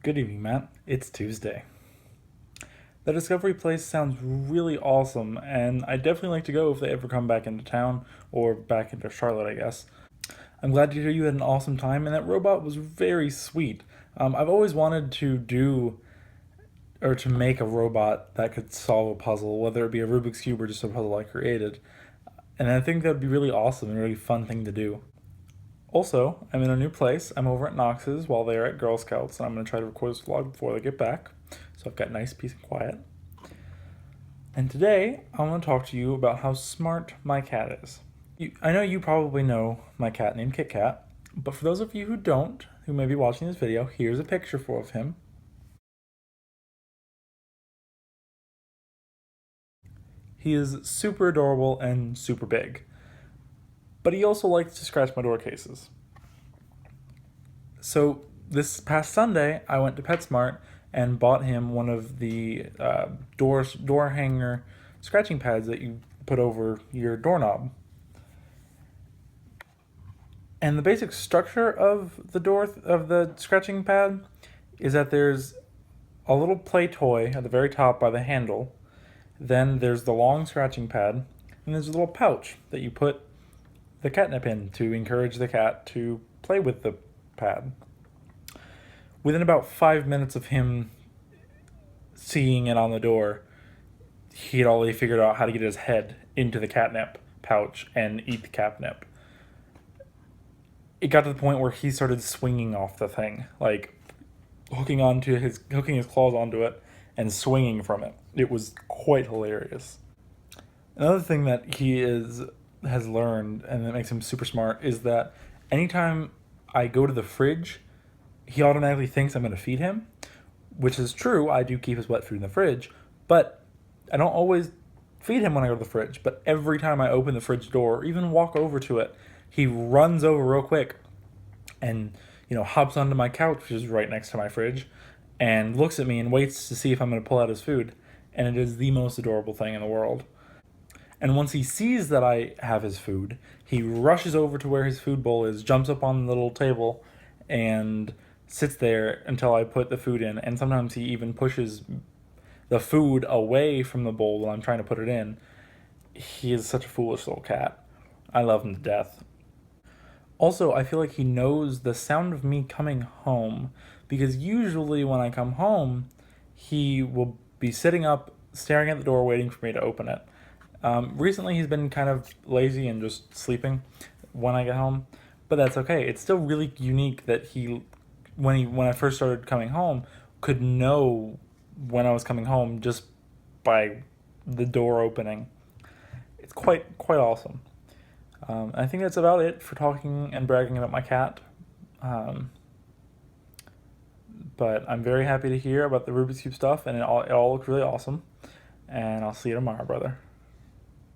Good evening, Matt. It's Tuesday. The Discovery Place sounds really awesome, and I'd definitely like to go if they ever come back into town, or back into Charlotte, I guess. I'm glad to hear you had an awesome time, and that robot was very sweet. I've always wanted to do, or to make a robot that could solve a puzzle, whether it be a Rubik's Cube or just a puzzle I created. And I think that would be really awesome and a really fun thing to do. Also, I'm in a new place. I'm over at Knox's while they're at Girl Scouts, and I'm going to try to record this vlog before they get back. So I've got nice peace and quiet. And today, I want to talk to you about how smart my cat is. I know you probably know my cat named Kit Kat, but for those of you who don't, who may be watching this video, here's a picture of him. He is super adorable and super big, but he also likes to scratch my door cases. So this past Sunday, I went to PetSmart and bought him one of the door hanger scratching pads that you put over your doorknob. And the basic structure of the scratching pad is that there's a little play toy at the very top by the handle. Then there's the long scratching pad, and there's a little pouch that you put the catnip in to encourage the cat to play with the pad. Within about 5 minutes of him seeing it on the door, he had already figured out how to get his head into the catnip pouch and eat the catnip. It got to the point where he started swinging off the thing, like hooking his claws onto it and swinging from it. It was quite hilarious. Another thing that has learned and that makes him super smart is that anytime I go to the fridge, he automatically thinks I'm going to feed him, which is true. I do keep his wet food in the fridge, but I don't always feed him when I go to the fridge. But every time I open the fridge door or even walk over to it, he runs over real quick and hops onto my couch, which is right next to my fridge, and looks at me and waits to see if I'm going to pull out his food. And it is the most adorable thing in the world. And once he sees that I have his food, he rushes over to where his food bowl is, jumps up on the little table, and sits there until I put the food in. And sometimes he even pushes the food away from the bowl when I'm trying to put it in. He is such a foolish little cat. I love him to death. Also, I feel like he knows the sound of me coming home, because usually when I come home, he will be sitting up, staring at the door, waiting for me to open it. Recently, he's been kind of lazy and just sleeping when I get home, but that's okay. It's still really unique that when I first started coming home, could know when I was coming home just by the door opening. It's quite awesome. I think that's about it for talking and bragging about my cat. Um, but I'm very happy to hear about the Rubik's Cube stuff, and it all looked really awesome. And I'll see you tomorrow, brother.